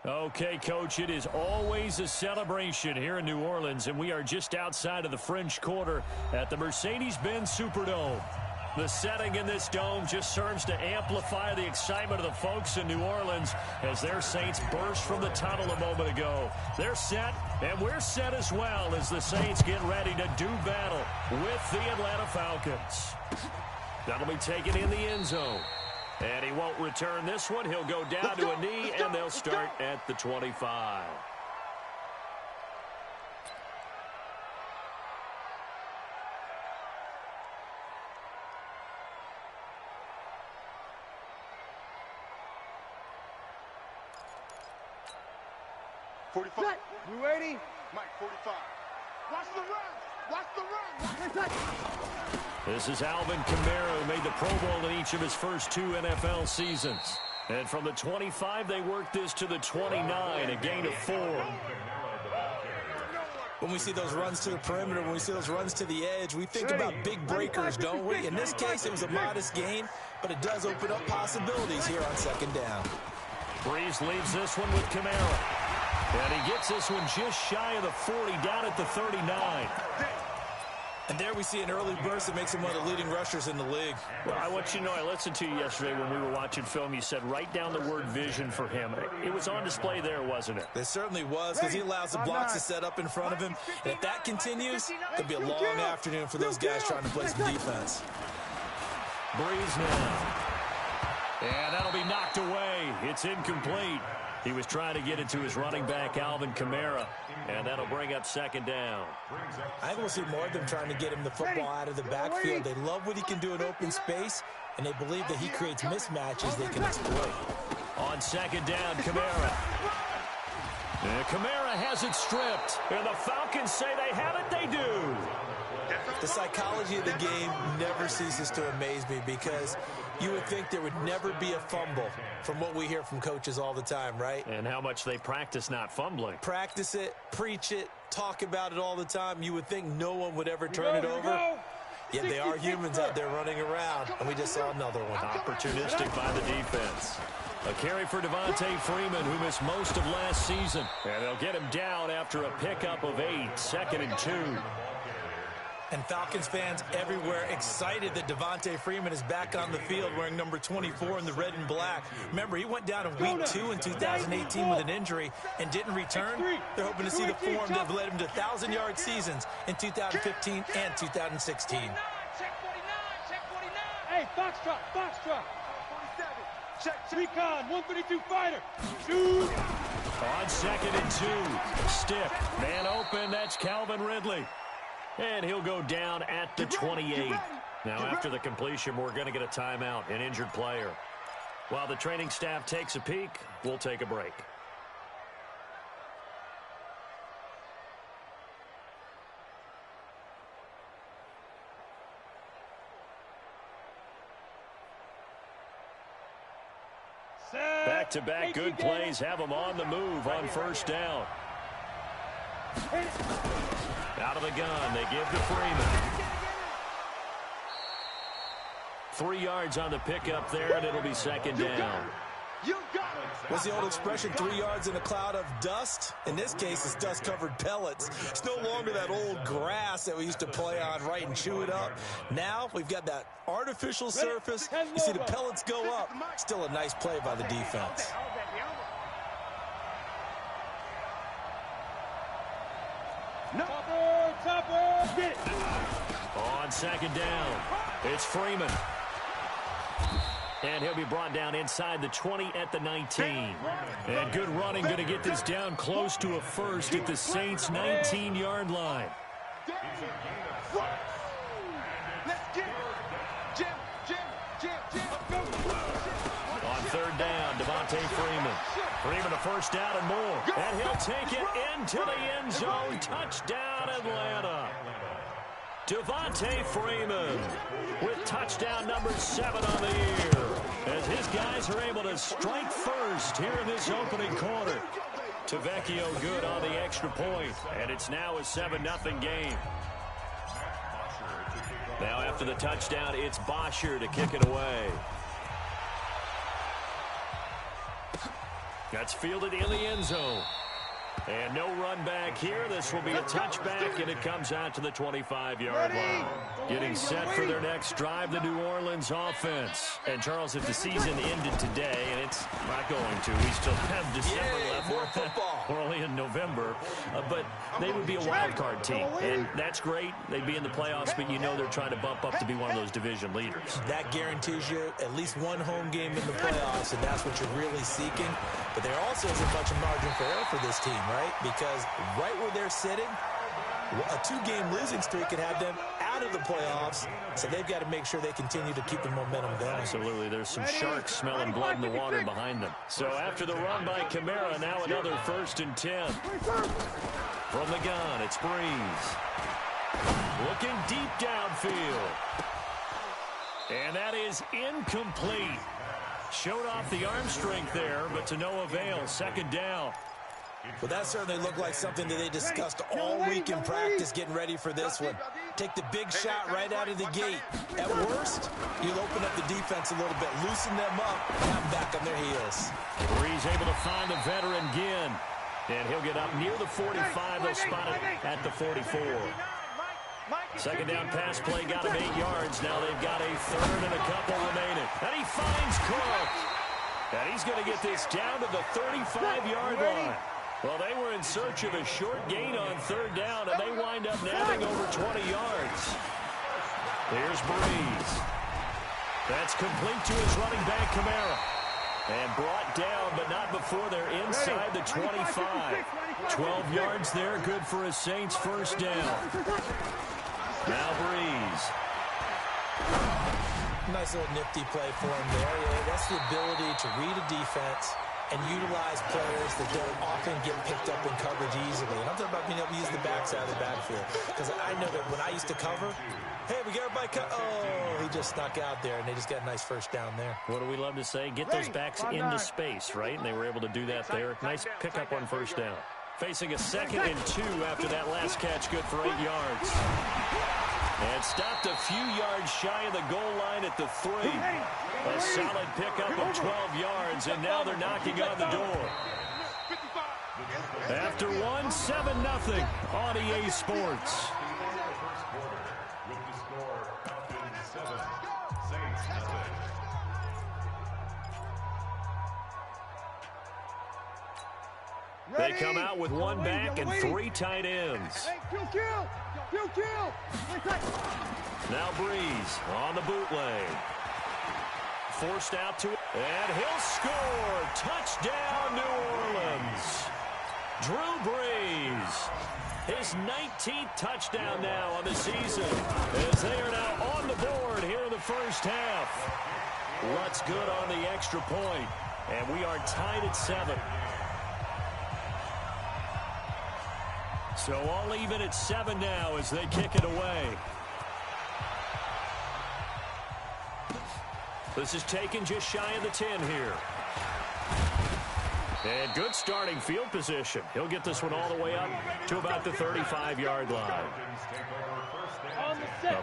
Okay, Coach, it is always a celebration here in New Orleans, and we are just outside of the French Quarter at the Mercedes-Benz Superdome. The setting in this dome just serves to amplify the excitement of the folks in New Orleans as their Saints burst from the tunnel a moment ago. They're set, and we're set as well as the Saints get ready to do battle with the Atlanta Falcons. That'll be taken in the end zone. And he won't return this one. He'll go down to a knee, and they'll start at the 25. We waiting? Mike, 45. Watch the run. Watch the run. This is Alvin Kamara, who made the Pro Bowl in each of his first 2 NFL seasons. And from the 25, they worked this to the 29, a gain of 4. When we see those runs to the perimeter, when we see those runs to the edge, we think about big breakers, don't we? In this case, it was a modest gain, but it does open up possibilities here on second down. Breeze leaves this one with Kamara. And he gets this one just shy of the 40, down at the 39. And there we see an early burst that makes him one of the leading rushers in the league. Well, I want you to know, I listened to you yesterday when we were watching film. You said write down the word vision for him. It was on display there, wasn't it? It certainly was, because he allows the blocks to set up in front of him. And if that continues, it'll be a long afternoon for those guys trying to play some defense. Breeze now. And that'll be knocked away. It's incomplete. He was trying to get it to his running back, Alvin Kamara, and that'll bring up second down. I think we'll see more of them trying to get him the football out of the backfield. They love what he can do in open space, and they believe that he creates mismatches they can exploit. On second down, Kamara. And Kamara has it stripped, and the Falcons say they have it, they do. The psychology of the game never ceases to amaze me because you would think there would never be a fumble from what we hear from coaches all the time, right? And how much they practice not fumbling. Practice it, preach it, talk about it all the time. You would think no one would ever turn it over. Yet they are humans out there running around, and we just saw another one. Opportunistic by the defense. A carry for Devontae Freeman, who missed most of last season. And they'll get him down after a pickup of 8, 2nd and 2. And Falcons fans everywhere excited that Devontae Freeman is back on the field wearing number 24 in the red and black. Remember, he went down in week 2 in 2018 with an injury and didn't return. They're hoping to see the form that led him to 1,000-yard seasons in 2015 and 2016. Check 49, check 49. Hey, Foxtrot. 47. Check. Recon, 132 fighter. Shoot. On 2nd and 2. Stick. Man open, that's Calvin Ridley. And he'll go down at the 28. Now, after the completion, we're going to get a timeout, an injured player. While the training staff takes a peek, we'll take a break. Back-to-back good plays have them on the move on first down. Out of the gun, they give to Freeman. 3 yards on the pickup there, and it'll be second down. What's the old expression, 3 yards in a cloud of dust? In this case, it's dust-covered pellets. It's no longer that old grass that we used to play on, right, and chew it up. Now, we've got that artificial surface. You see the pellets go up. Still a nice play by the defense. On second down, it's Freeman. And he'll be brought down inside the 20 at the 19. And good running, going to get this down close to a first at the Saints' 19-yard line. On third down, Devontae Freeman. Freeman a first down and more. And he'll take it into the end zone. Touchdown, Atlanta. Devontae Freeman with touchdown number 7 on the year. As his guys are able to strike first here in this opening quarter. Tavecchio good on the extra point. And it's now a 7-0 game. Now after the touchdown, it's Bosher to kick it away. That's fielded in the end zone. And no run back here. This will be a touchback, and it comes out to the 25-yard line. Getting set for their next drive, the New Orleans offense. And, Charles, if the season ended today, and it's not going to, we still have December left. More football. We're only in November. But they would be a wild card team, and that's great. They'd be in the playoffs, but you know they're trying to bump up to be one of those division leaders. That guarantees you at least one home game in the playoffs, and that's what you're really seeking. But there also isn't much margin for error for this team, right? Because right where they're sitting, a 2-game losing streak could have them out of the playoffs, so they've got to make sure they continue to keep the momentum going. Absolutely. There's some sharks smelling blood in the water behind them. So after the run by Kamara, now another 1st and 10. From the gun, it's Breeze. Looking deep downfield. And that is incomplete. Showed off the arm strength there, but to no avail. 2nd down. Well, that certainly looked like something that they discussed all week in practice getting ready for this one. Take the big shot right out of the gate. At worst, you'll open up the defense a little bit, loosen them up, and have them back on their heels. Breeze able to find the veteran Ginn. And he'll get up near the 45. They'll spot it at the 44. 2nd down pass play got him 8 yards. Now they've got a 3rd and a couple remaining. And he finds Cook. And he's going to get this down to the 35-yard line. Well, they were in search of a short gain on 3rd down, and they wind up nabbing over 20 yards. Here's Breeze. That's complete to his running back, Kamara. And brought down, but not before they're inside the 25. 12 yards there, good for a Saints 1st down. Now Breeze. Nice little nifty play for him there. Yeah, that's the ability to read a defense and utilize players that don't often get picked up in coverage easily. And I'm talking about being able to use the backside of the backfield. Because I know that when I used to cover, hey, we got everybody cut. Oh, he just snuck out there, and they just got a nice 1st down there. What do we love to say? Get those backs into space, right? And they were able to do that there. Nice pickup on 1st down. Facing a 2nd and 2 after that last catch, good for 8 yards. And stopped a few yards shy of the goal line at the 3. A solid pickup of 12 yards, and now they're knocking on the door. After 1, 7-0 on EA Sports. They come out with 1 back and 3 tight ends. Now Breeze on the bootleg. Forced out to it, and he'll score. Touchdown, New Orleans. Drew Brees. His 19th touchdown now on the season, as they are now on the board here in the 1st half. What's good on the extra point, and we are tied at 7. So all even at 7 now as they kick it away. This is taken just shy of the 10 here. And good starting field position. He'll get this one all the way up to about the 35-yard line.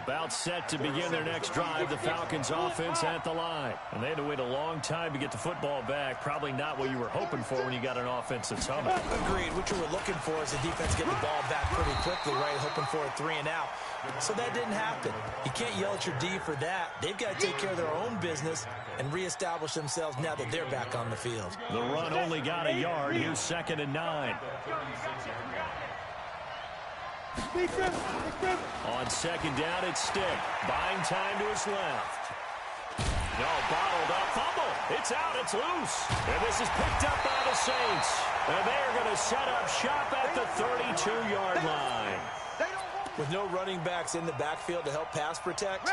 About set to begin their next drive. The Falcons offense at the line. And they had to wait a long time to get the football back. Probably not what you were hoping for when you got an offense that's humming. Agreed. What you were looking for is the defense getting the ball back pretty quickly, right? Hoping for a 3 and out. So that didn't happen. You can't yell at your D for that. They've got to take care of their own business and reestablish themselves now that they're back on the field. The run only got a yard. Here's 2nd and 9. On 2nd down, it's Stick. Buying time to his left. No, bottled up. Fumble. It's out. It's loose. And this is picked up by the Saints. And they're going to set up shop at the 32-yard line. With no running backs in the backfield to help pass protect,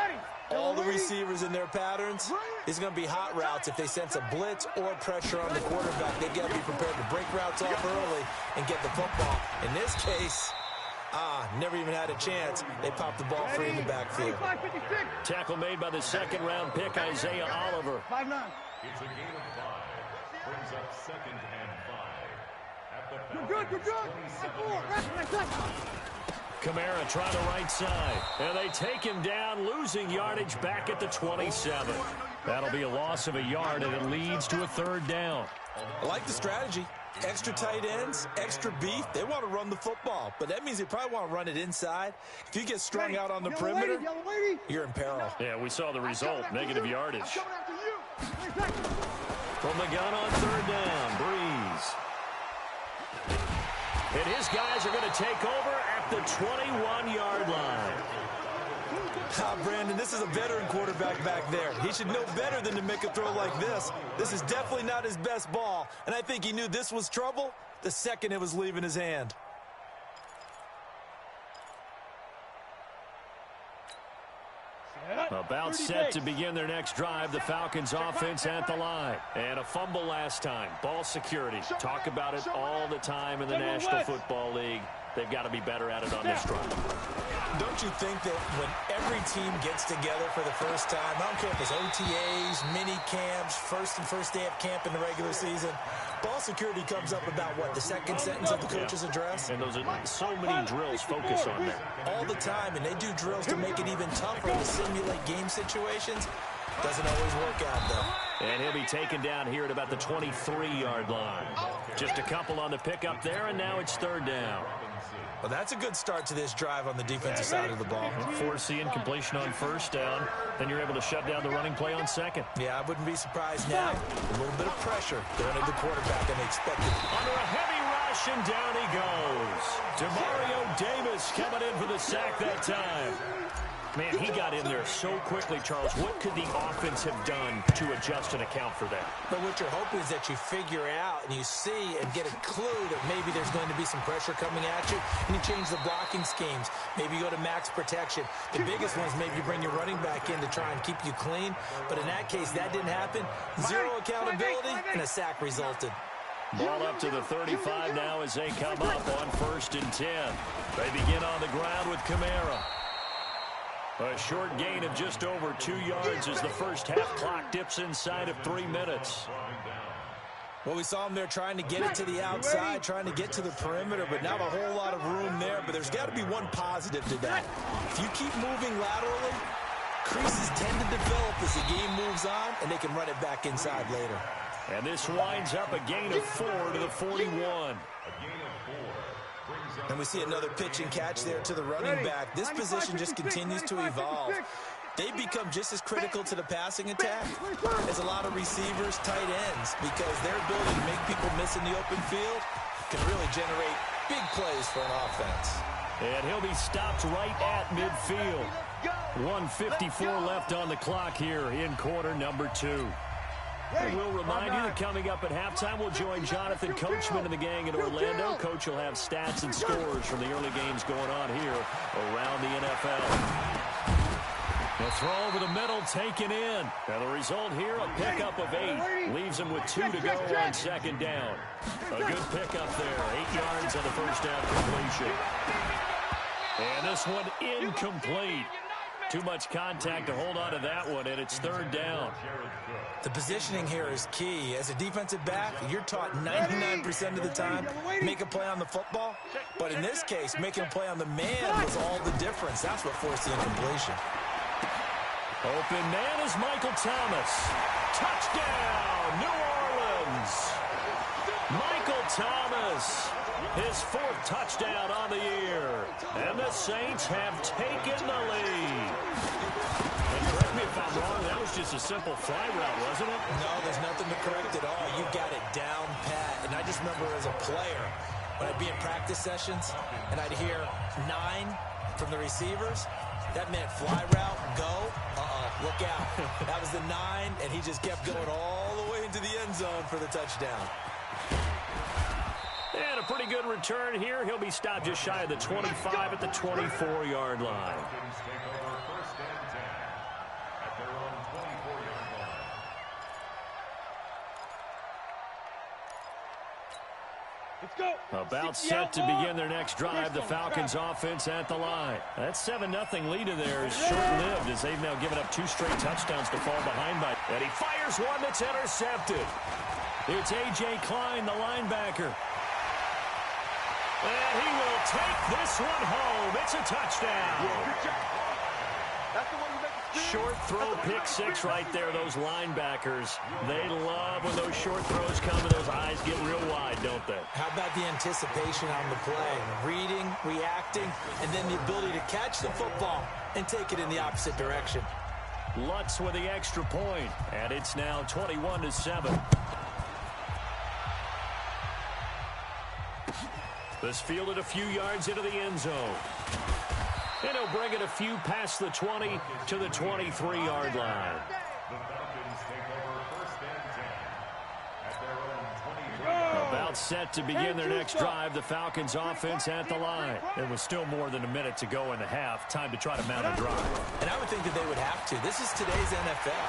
all the receivers in their patterns, these are going to be hot routes. If they sense a blitz or pressure on the quarterback, they've got to be prepared to break routes off early and get the football. In this case, never even had a chance. They popped the ball free in the backfield. Tackle made by the 2nd-round pick, Isaiah Oliver. 5-9. It's a gain of 5. Brings up 2nd and 5. You're good. Kamara trying the right side. And they take him down, losing yardage back at the 27. That'll be a loss of a yard, and it leads to a third down. I like the strategy. Extra tight ends, extra beef. They want to run the football, but that means they probably want to run it inside. If you get strung out on the perimeter, you're in peril. Yeah, we saw the result, negative yardage. From the gun on third down, Breeze. And his guys are going to take over at the 21-yard line. Brandon, this is a veteran quarterback back there. He should know better than to make a throw like this. This is definitely not his best ball, and I think he knew this was trouble the second it was leaving his hand. About set to begin their next drive, the Falcons offense at the line. And a fumble last time. Ball security. Talk about it all the time in the National Football League. They've got to be better at it on this drive. Don't you think that when every team gets together for the first time, I don't care if it's OTAs, mini camps, first day of camp in the regular season, ball security comes up about what, the second sentence of the coach's address? And those are so many drills focus on that. All the time, and they do drills to make it even tougher to simulate game situations. Doesn't always work out, though. And he'll be taken down here at about the 23-yard line. Just a couple on the pickup there, and now it's third down. Well, that's a good start to this drive on the defensive side of the ball. Force the incompletion on first down. Then you're able to shut down the running play on second. Yeah, I wouldn't be surprised now. A little bit of pressure going at the quarterback, and they expect it. Under a heavy rush, and down he goes. Demario Davis coming in for the sack that time. Man, he got in there so quickly, Charles. What could the offense have done to adjust and account for that? But what you're hoping is that you figure out and you see and get a clue that maybe there's going to be some pressure coming at you, and you change the blocking schemes. Maybe you go to max protection. The biggest one is maybe you bring your running back in to try and keep you clean. But in that case, that didn't happen. Zero accountability, and a sack resulted. Ball up to the 35 now as they come up on 1st and 10. They begin on the ground with Kamara. A short gain of just over 2 yards as the first half clock dips inside of 3 minutes. Well, we saw him there trying to get it to the outside, trying to get to the perimeter, but not a whole lot of room there. But there's got to be one positive to that. If you keep moving laterally, creases tend to develop as the game moves on, and they can run it back inside later. And this winds up a gain of 4 to the 41. And we see another pitch and catch there to the running back. This position just continues to evolve. They become just as critical to the passing attack as a lot of receivers, tight ends, because their ability to make people miss in the open field can really generate big plays for an offense. And he'll be stopped right at midfield. 1:54 left on the clock here in quarter number 2. And we'll remind you that coming up at halftime, we'll join Jonathan Coachman and the gang in Orlando. Coach will have stats and scores from the early games going on here around the NFL. The throw over the middle taken in. And the result here, a pickup of 8. Leaves him with 2 to go on second down. A good pickup there. 8 yards on the first down completion. And this one incomplete. Too much contact to hold on to that one, and it's third down. The positioning here is key. As a defensive back, you're taught 99% of the time, make a play on the football. But in this case, making a play on the man was all the difference. That's what forced the incompletion. Open man is Michael Thomas. Touchdown, New Orleans. Michael Thomas, his 4th touchdown on the year. And the Saints have taken the lead. And correct me if I'm wrong, that was just a simple fly route, wasn't it? No, there's nothing to correct at all. You got it down pat. And I just remember as a player, when I'd be in practice sessions, and I'd hear 9 from the receivers, that meant fly route, go, look out. That was the 9, and he just kept going all the way into the end zone for the touchdown. And a pretty good return here. He'll be stopped just shy of the 25 at the 24-yard line. Let's go. About set to begin their next drive, the Falcons offense at the line. That 7-0 lead of theirs is short-lived as they've now given up 2 straight touchdowns to fall behind by. And he fires one that's intercepted. It's A.J. Klein, the linebacker. And he will take this one home. It's a touchdown. Short throw, pick six right there. Those linebackers, they love when those short throws come and those eyes get real wide, don't they? How about the anticipation on the play? Reading, reacting, and then the ability to catch the football and take it in the opposite direction. Lutz with the extra point, and it's now 21-7. This fielded a few yards into the end zone. And he'll bring it a few past the 20 to the 23-yard line. The Falcons take over first and 10 at their own 20. About set to begin their next drive, the Falcons offense at the line. It was still more than a minute to go in the half. Time to try to mount a drive. And I would think that they would have to. This is today's NFL.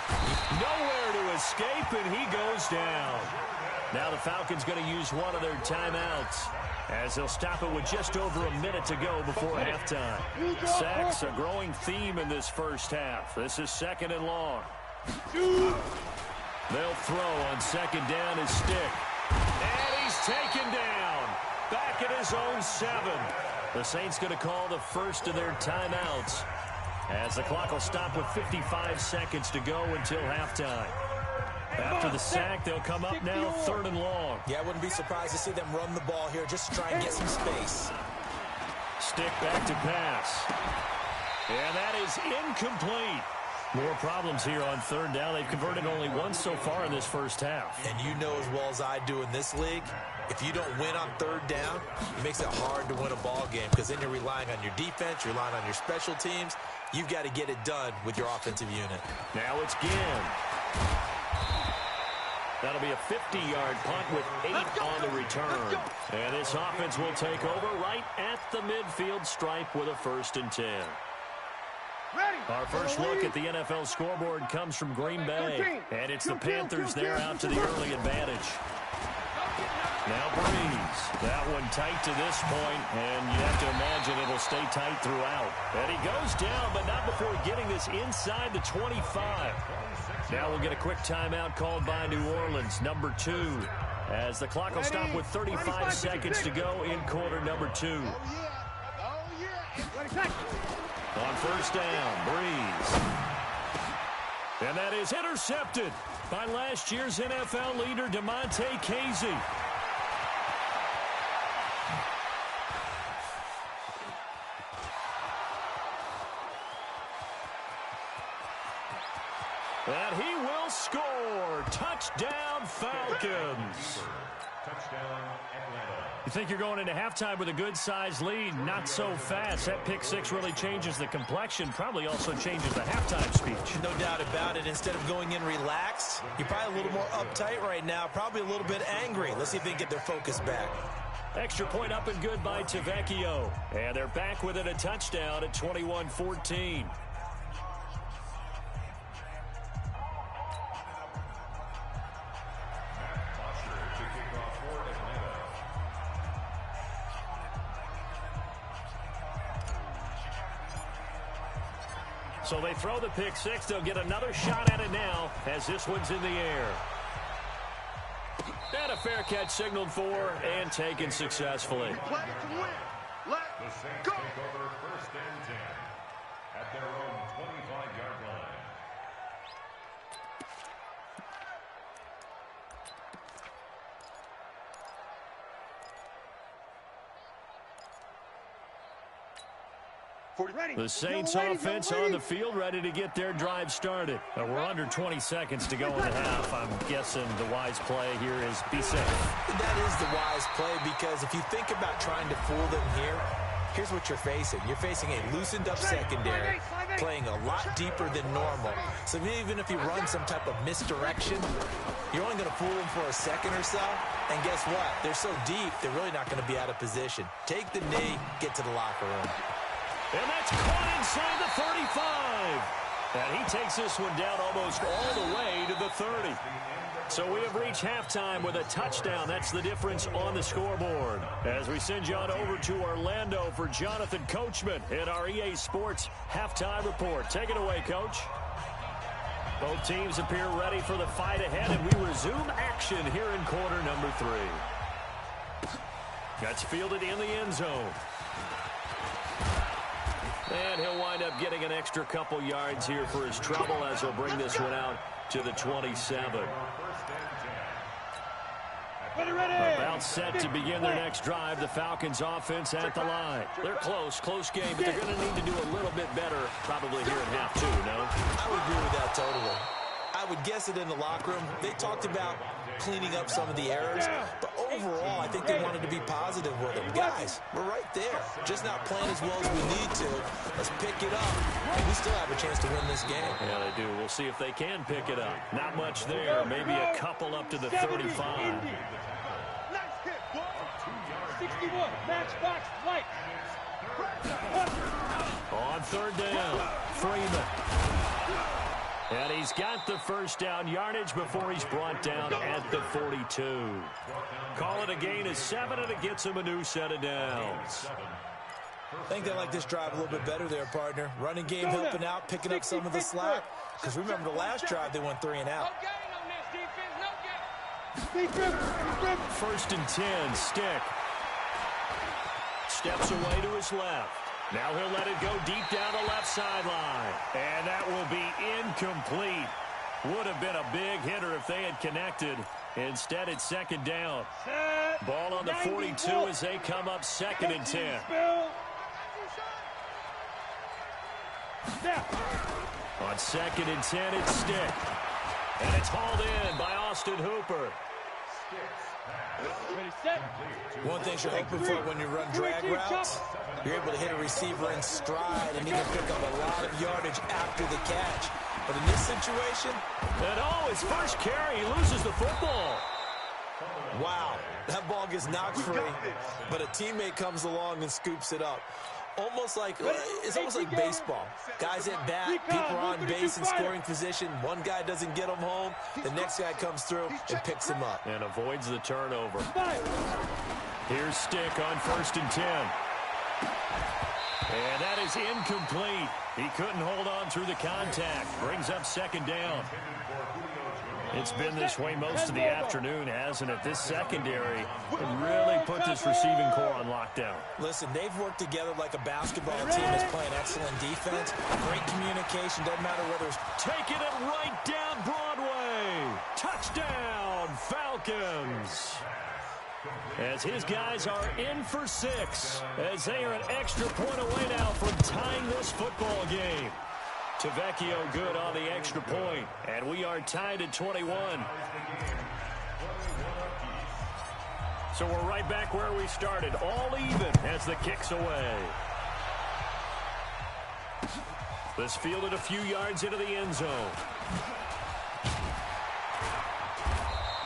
Nowhere to escape, and he goes down. Now the Falcons going to use one of their timeouts, as they'll stop it with just over a minute to go before halftime. Sacks, a growing theme in this first half. This is second and long. They'll throw on second down his stick. And he's taken down. Back at his own 7. The Saints going to call the first of their timeouts, as the clock will stop with 55 seconds to go until halftime. After the sack, they'll come up now third and long. Yeah, I wouldn't be surprised to see them run the ball here just to try and get some space. Stick back to pass. And that is incomplete. More problems here on third down. They've converted only once so far in this first half. And you know as well as I do in this league, if you don't win on third down, it makes it hard to win a ball game, because then you're relying on your defense, you're relying on your special teams. You've got to get it done with your offensive unit. Now it's Ginn. That'll be a 50-yard punt with 8 on the return. And this offense will take over right at the midfield stripe with a 1st and 10. Our first look at the NFL scoreboard comes from Green Bay. And it's the Panthers there out to the early advantage. Now Breeze. That one tight to this point, and you have to imagine it'll stay tight throughout. And he goes down, but not before getting this inside the 25. Now we'll get a quick timeout called by New Orleans, number 2, as the clock will stop with 35 seconds to go in quarter number 2. On first down, Breeze. And that is intercepted by last year's NFL leader, DeMonte Casey. And he will score. Touchdown, Falcons. Touchdown, Atlanta. You think you're going into halftime with a good-sized lead? Not so fast. That pick six really changes the complexion, probably also changes the halftime speech. No doubt about it. Instead of going in relaxed, you're probably a little more uptight right now, probably a little bit angry. Let's see if they can get their focus back. Extra point up and good by Tavecchio. And they're back within a touchdown at 21-14. So they throw the pick six. They'll get another shot at it now as this one's in the air. And a fair catch signaled for and taken successfully. The Saints take over first and 10 at their own 25-yard line. The Saints offense on the field, ready to get their drive started. We're under 20 seconds to go in the half. I'm guessing the wise play here is be safe. That is the wise play, because if you think about trying to fool them here, here's what you're facing. You're facing a loosened-up secondary, playing a lot deeper than normal. So even if you run some type of misdirection, you're only going to fool them for a second or so. And guess what? They're so deep, they're really not going to be out of position. Take the knee, get to the locker room. And that's caught inside the 35. And he takes this one down almost all the way to the 30. So we have reached halftime with a touchdown. That's the difference on the scoreboard. As we send you on over to Orlando for Jonathan Coachman in our EA Sports halftime report. Take it away, Coach. Both teams appear ready for the fight ahead, and we resume action here in quarter number 3. That's fielded in the end zone. And he'll wind up getting an extra couple yards here for his trouble as he'll bring this one out to the 27. About set to begin their next drive. The Falcons offense at the line. They're close game, but they're going to need to do a little bit better probably here in half two, no? I would agree with that totally. I would guess it in the locker room. They talked about cleaning up some of the errors, but overall, I think they wanted to be positive with them. Guys, we're right there. Just not playing as well as we need to. Let's pick it up, and we still have a chance to win this game. Yeah, they do. We'll see if they can pick it up. Not much there. Maybe a couple up to the 35. 61, matchbox, white. On third down, Freeman. And he's got the first down yardage before he's brought down at the 42. Call it a gain of 7, and it gets him a new set of downs. I think they like this drive a little bit better there, partner. Running game helping out, picking up some of the slack. Because remember the last drive, they went 3 and out. First and 10, Stick. Steps away to his left. Now he'll let it go deep down the left sideline. And that will be incomplete. Would have been a big hitter if they had connected. Instead, it's second down. Ball on the 42 as they come up 2nd and 10. On 2nd and 10, it's Stick. And it's hauled in by Austin Hooper. One thing you're hoping for when you run drag routes, you're able to hit a receiver in stride and he can pick up a lot of yardage after the catch. But in this situation... And his first carry, he loses the football. Wow, that ball gets knocked free, but a teammate comes along and scoops it up. It's almost like baseball. Guys at bat, people are on base in scoring position. One guy doesn't get him home. The next guy comes through and picks him up. And avoids the turnover. Here's Stick on 1st and 10. And that is incomplete. He couldn't hold on through the contact. Brings up 2nd down. It's been this way most of the afternoon, hasn't it? This secondary really put this receiving core on lockdown. Listen, they've worked together like a basketball team that's playing excellent defense. Great communication. Doesn't matter whether it's... Taking it right down Broadway. Touchdown, Falcons. As his guys are in for 6, as they are an extra point away now from tying this football game. Tavecchio good on the extra point, and we are tied at 21. So we're right back where we started, all even as the kick's away. This fielded a few yards into the end zone.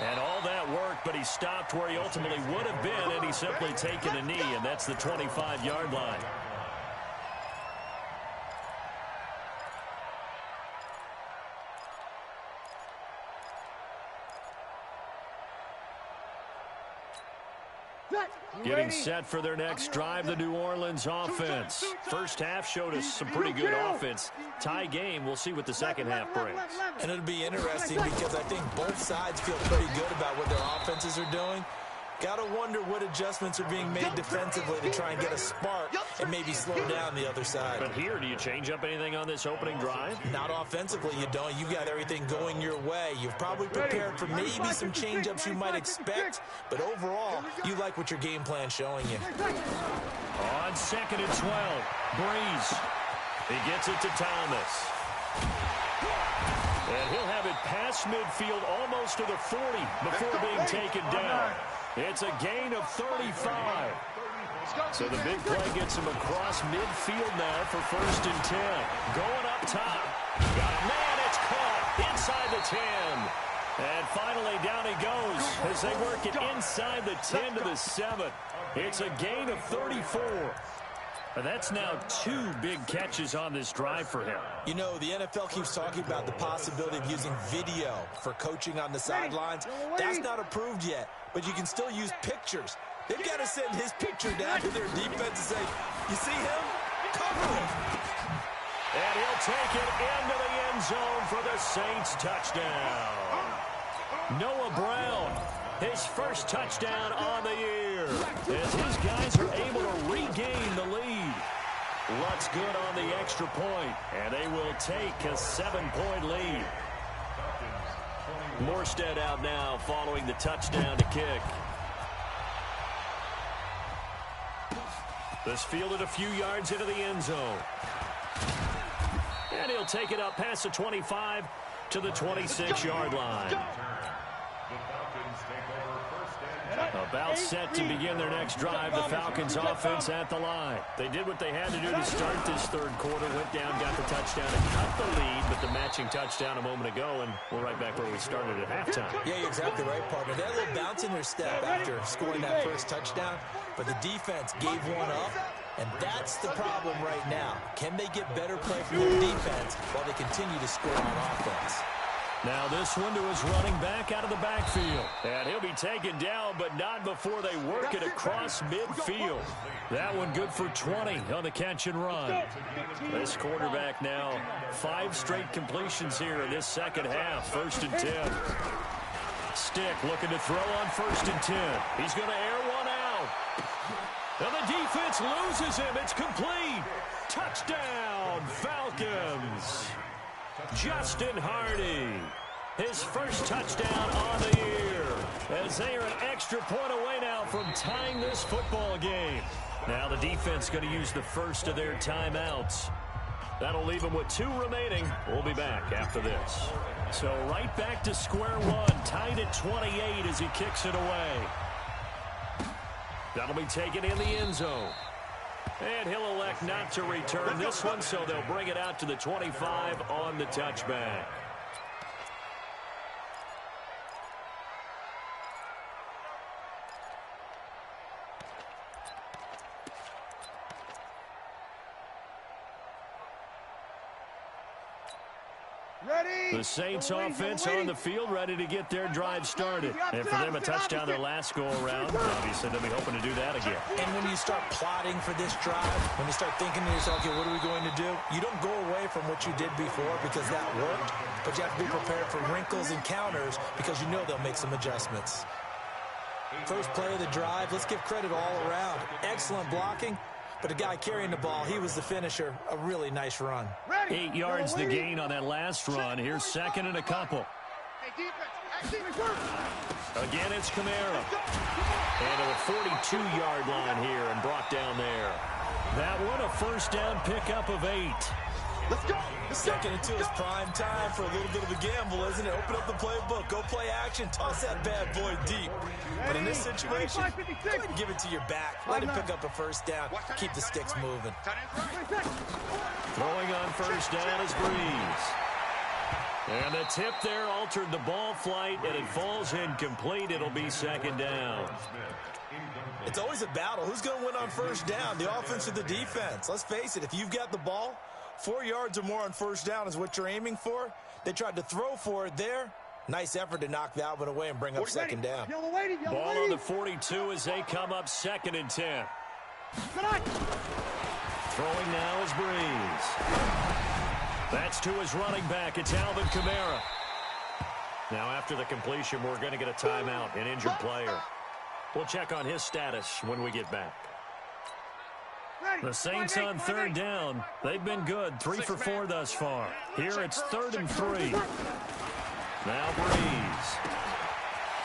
And all that worked, but he stopped where he ultimately would have been, and he's simply taken a knee, and that's the 25-yard line. Getting set for their next drive, the New Orleans offense. First half showed us some pretty good offense. Tie game, we'll see what the second half brings. And it'll be interesting because I think both sides feel pretty good about what their offenses are doing. Got to wonder what adjustments are being made defensively to try and get a spark and maybe slow down the other side. But here, do you change up anything on this opening drive? Not offensively, you don't. You got everything going your way. You've probably prepared for maybe some change-ups you might expect, but overall, you like what your game plan's showing you. On 2nd and 12, Breeze. He gets it to Thomas. And he'll have it past midfield almost to the 40 before being taken down. It's a gain of 35. So the big play gets him across midfield now for 1st and 10. Going up top. Got a man. It's caught inside the 10. And finally down he goes as they work it inside the 10 to the 7. It's a gain of 34. And that's now 2 big catches on this drive for him. You know, the NFL keeps talking about the possibility of using video for coaching on the sidelines. That's not approved yet, but you can still use pictures. They've got to send his picture down to their defense and say, you see him? Cover him. And he'll take it into the end zone for the Saints touchdown. Noah Brown, his first touchdown on the year, as his guys are able to regain the lead. shot's good on the extra point, and they will take a 7-point lead. Morstead out now following the touchdown to kick. This fielded a few yards into the end zone. And he'll take it up past the 25 to the 26-yard line. About set to begin their next drive, the Falcons offense at the line. They did what they had to do to start this third quarter, went down, got the touchdown, and cut the lead, but the matching touchdown a moment ago, and we're right back where we started at halftime. Yeah, you're exactly right, partner. They had a little bounce in their step after scoring that first touchdown, but the defense gave one up, and that's the problem right now. Can they get better play from their defense while they continue to score on offense? Now this one to his running back out of the backfield. And he'll be taken down, but not before they work it across midfield. That one good for 20 on the catch and run. This quarterback now 5 straight completions here in this second half. 1st and 10. Stick looking to throw on 1st and 10. He's going to air one out. And the defense loses him. It's complete. Touchdown, Falcons. Justin Hardy, his first touchdown on the year, as they are an extra point away now from tying this football game. Now the defense going to use the first of their timeouts. That'll leave them with 2 remaining. We'll be back after this. So right back to square one, tied at 28 as he kicks it away. That'll be taken in the end zone. And he'll elect not to return this one, so they'll bring it out to the 25 on the touchback. The Saints offense on the field, ready to get their drive started. And for them, a touchdown their last go-around. Obviously, they'll be hoping to do that again. And when you start plotting for this drive, when you start thinking to yourself, okay, what are we going to do? You don't go away from what you did before because that worked, but you have to be prepared for wrinkles and counters because you know they'll make some adjustments. First play of the drive, let's give credit all around. Excellent blocking. But the guy carrying the ball, he was the finisher. A really nice run. 8 yards the gain on that last run. Here's 2nd and a couple. Again, it's Kamara. And to the 42-yard line here and brought down there. That one, a first down pickup of 8. Let's go. Second until it's prime time for a little bit of a gamble, isn't it? Open up the playbook, go play action, toss that bad boy deep. But in this situation, go ahead and give it to your back. Let him pick up a first down. Keep the sticks moving. Throwing on first down is Breeze. And the tip there altered the ball flight, and it falls incomplete. It'll be 2nd down. It's always a battle. Who's going to win on first down, the offense or the defense? Let's face it, if you've got the ball, 4 yards or more on first down is what you're aiming for. They tried to throw for it there. Nice effort to knock that one away and bring up 2nd down. Ball on the 42 as they come up 2nd and 10. Throwing now is Breeze. That's to his running back. It's Alvin Kamara. Now after the completion, we're going to get a timeout, an injured player. We'll check on his status when we get back. The Saints on 3rd down. They've been good, 3 for 4 thus far. Here it's 3rd and 3. Now Breeze.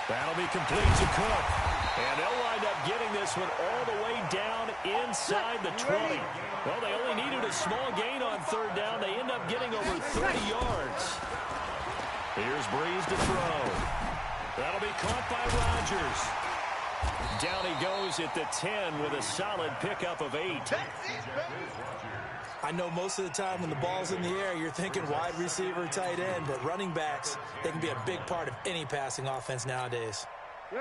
That'll be complete to Cook. And they'll wind up getting this one all the way down inside the 20. Well, they only needed a small gain on 3rd down. They end up getting over 30 yards. Here's Breeze to throw. That'll be caught by Rodgers. Down he goes at the 10 with a solid pickup of 8. I know most of the time when the ball's in the air, you're thinking wide receiver, tight end, but running backs, they can be a big part of any passing offense nowadays.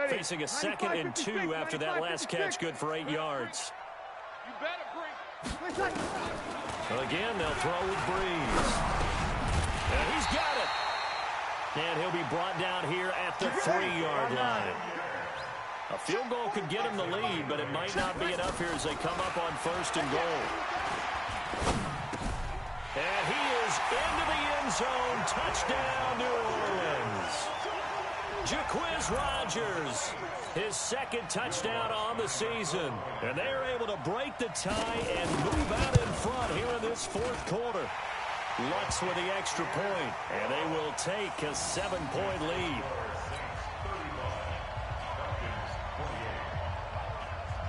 Facing a 2nd and 2 after that last catch, good for 8 yards. Again, they'll throw with Breeze. And he's got it. And he'll be brought down here at the 3-yard line. A field goal could get him the lead, but it might not be enough here as they come up on 1st and goal. And he is into the end zone. Touchdown, New Orleans. Jaquiz Rodgers, his second touchdown on the season. And they are able to break the tie and move out in front here in this fourth quarter. Lutz with the extra point, and they will take a 7-point lead.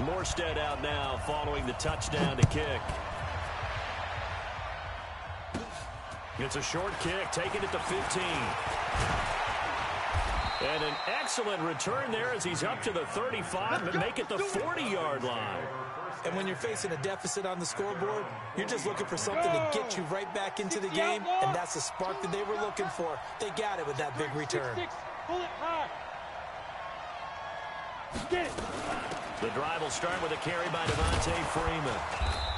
Morstead out now following the touchdown to kick. It's a short kick, taking it to 15. And an excellent return there as he's up to the 35 and make it the 40-yard line. And when you're facing a deficit on the scoreboard, you're just looking for something to get you right back into the game, and that's the spark that they were looking for. They got it with that big return. Pull it high. Get it. The drive will start with a carry by Devontae Freeman.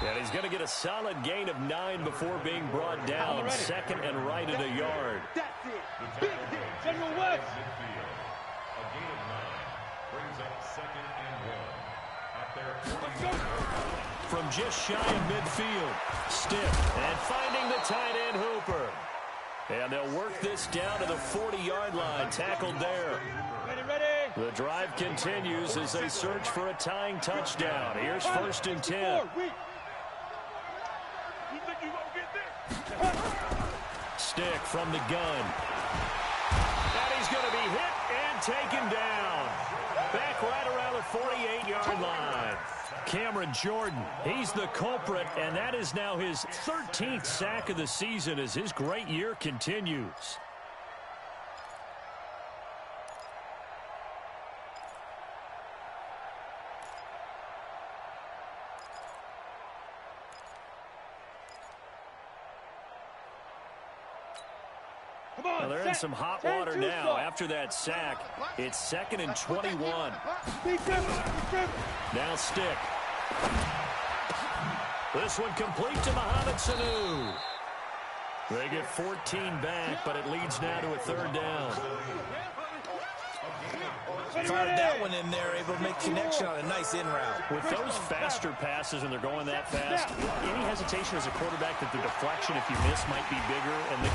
And he's going to get a solid gain of 9 before being brought down. Second and right at a yard. That's it. Big hit. General West. A gain of 9 brings up second and 1 at their 40. From just shy of midfield. Stiff. And finding the tight end Hooper. And they'll work this down to the 40-yard line. Tackled there. Ready. The drive continues as they search for a tying touchdown. Here's first and 10. Stick from the gun. And he's going to be hit and taken down. Back right around the 48-yard line. Cameron Jordan, he's the culprit, and that is now his 13th sack of the season as his great year continues. Well, they're in some hot water now. After that sack, it's second and 21. Now Stick. This one complete to Mohamed Sanu. They get 14 back, but it leads now to a third down. Fired that one in there, able to make connection on a nice in route. With those faster passes and they're going that fast, any hesitation as a quarterback that the deflection, if you miss, might be bigger. And the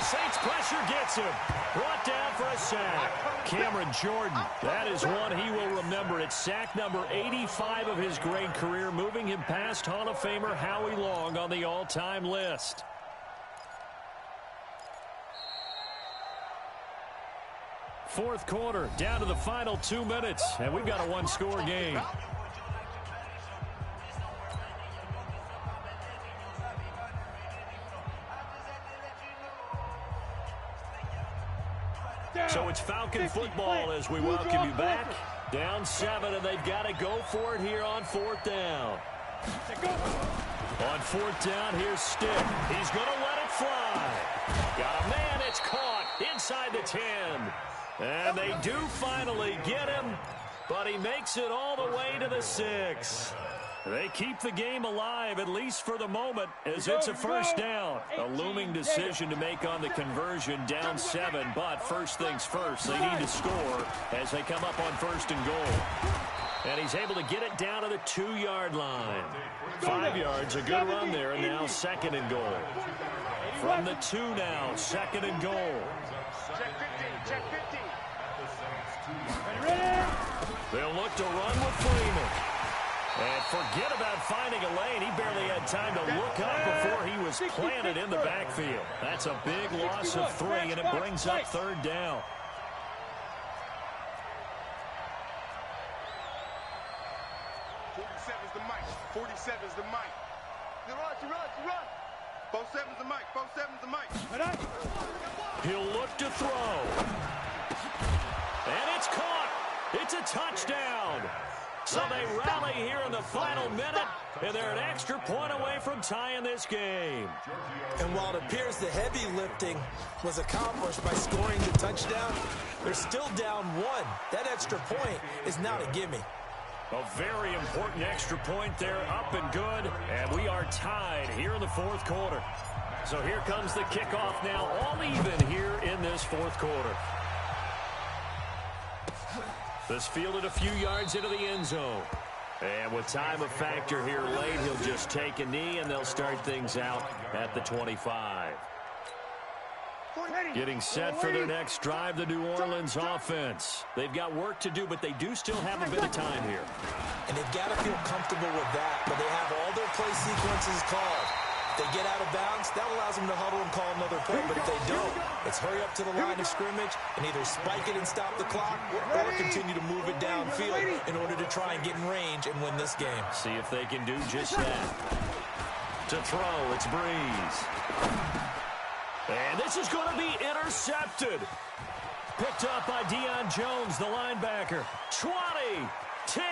Saints pressure gets him. Brought down for a sack. Cameron Jordan, that is one he will remember. It's sack number 85 of his great career, moving him past Hall of Famer Howie Long on the all-time list. Fourth quarter, down to the final 2 minutes, and we've got a one-score game. So it's Falcon football as we welcome you back. Down 7, and they've got to go for it here on fourth down. On fourth down, here's Stick. He's going to let it fly. Got a man, it's caught inside the 10. And they do finally get him, but he makes it all the way to the 6. They keep the game alive, at least for the moment, as it's a first down. A looming decision to make on the conversion, down 7, but first things first, they need to score as they come up on first and goal. And he's able to get it down to the 2-yard line. 5 yards, a good run there, and now second and goal. From the 2 now, second and goal. Check 15. They'll look to run with Freeman. And forget about finding a lane. He barely had time to look up before he was planted in the backfield. That's a big loss of 3, and it brings up third down. The mic. 47's the mic. You run. 47's the mic. 47's the mic. He'll look to throw. And it's caught. It's a touchdown. So they rally here in the final minute, and they're an extra point away from tying this game. And while it appears the heavy lifting was accomplished by scoring the touchdown, they're still down 1. That extra point is not a gimme. A very important extra point there, up and good, and we are tied here in the fourth quarter. So here comes the kickoff now, all even here in this fourth quarter. This fielded a few yards into the end zone. And with time a factor here late, he'll just take a knee, and they'll start things out at the 25. Getting set for their next drive, the New Orleans offense. They've got work to do, but they do still have a bit of time here. And they've got to feel comfortable with that, but they have all their play sequences called. If they get out of bounds, that allows them to huddle and call another play, but if they don't, it's hurry up to the line of scrimmage and either spike it and stop the clock or continue to move it downfield in order to try and get in range and win this game. See if they can do just that. To throw, it's Breeze. And this is going to be intercepted. Picked up by Deion Jones, the linebacker. 20, 10,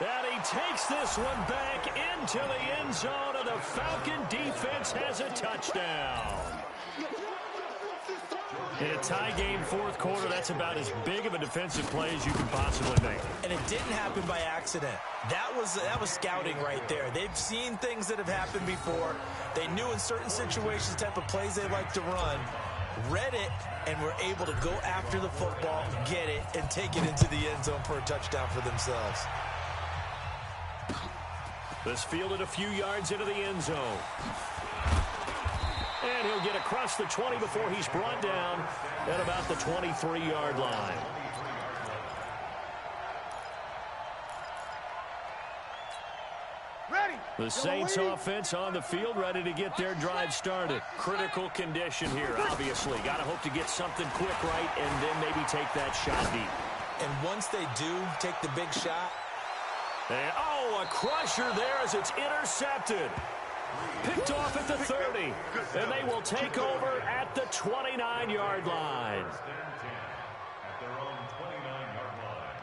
and he takes this one back into the end zone, and the Falcon defense has a touchdown. In a tie game, fourth quarter, that's about as big of a defensive play as you can possibly make. And it didn't happen by accident. That was scouting right there. They've seen things that have happened before. They knew in certain situations the type of plays they like to run, read it, and were able to go after the football, get it, and take it into the end zone for a touchdown for themselves. This fielded a few yards into the end zone. And he'll get across the 20 before he's brought down at about the 23-yard line. The Saints offense on the field, ready to get their drive started. Critical condition here, obviously. Got to hope to get something quick right and then maybe take that shot deep. And once they do take the big shot. And, oh, a crusher there as it's intercepted. Picked off at the 30. And they will take over at the 29-yard line. At their own 29-yard line.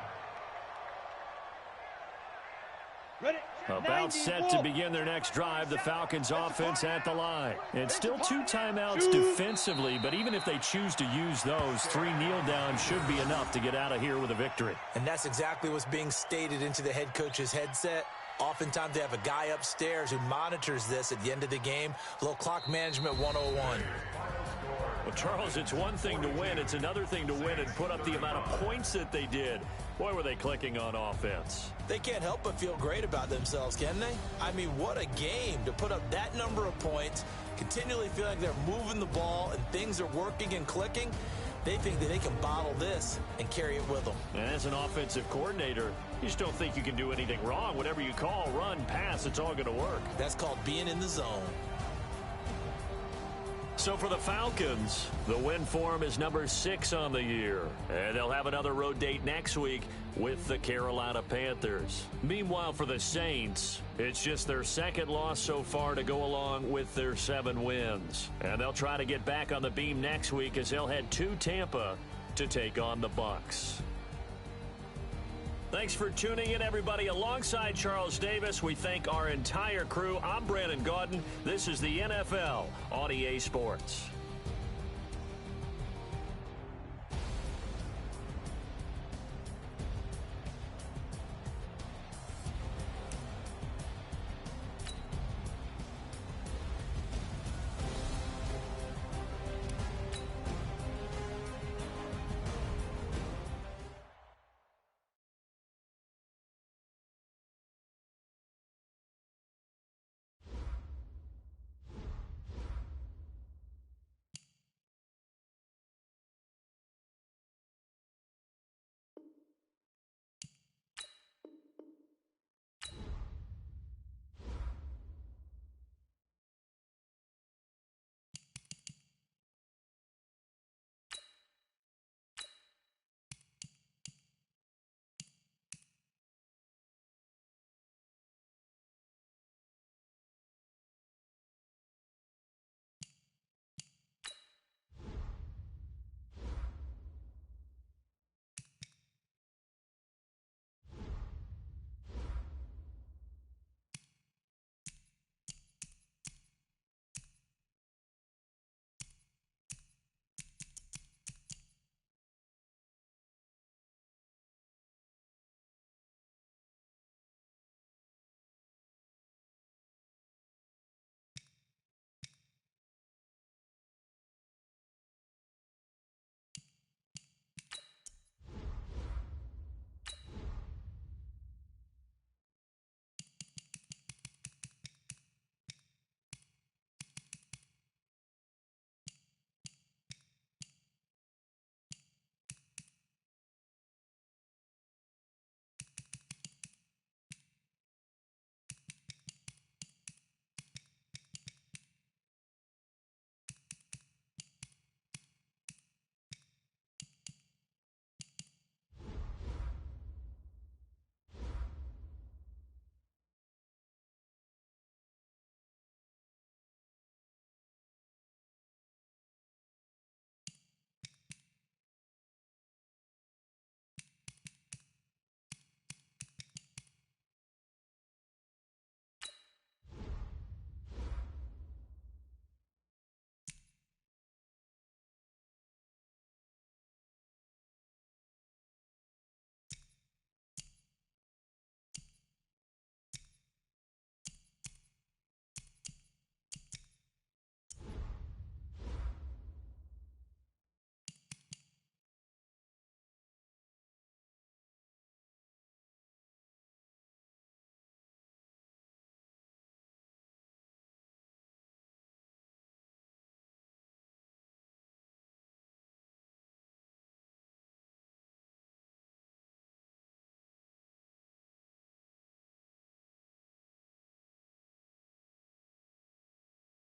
Ready? About set to begin their next drive, the Falcons offense at the line. And still 2 timeouts defensively, but even if they choose to use those, 3 kneel downs should be enough to get out of here with a victory. And that's exactly what's being stated into the head coach's headset. Oftentimes they have a guy upstairs who monitors this at the end of the game. A little clock management 101. Well, Charles, it's one thing to win. It's another thing to win and put up the amount of points that they did. Boy, were they clicking on offense. They can't help but feel great about themselves, can they? I mean, what a game to put up that number of points, continually feel like they're moving the ball and things are working and clicking. They think that they can bottle this and carry it with them. And as an offensive coordinator, you just don't think you can do anything wrong. Whatever you call, run, pass, it's all going to work. That's called being in the zone. So for the Falcons, the win form is number 6 on the year. And they'll have another road date next week with the Carolina Panthers. Meanwhile, for the Saints, it's just their 2nd loss so far to go along with their 7 wins. And they'll try to get back on the beam next week as they'll head to Tampa to take on the Bucs. Thanks for tuning in, everybody. Alongside Charles Davis, we thank our entire crew. I'm Brandon Gaudin. This is the NFL on EA Sports.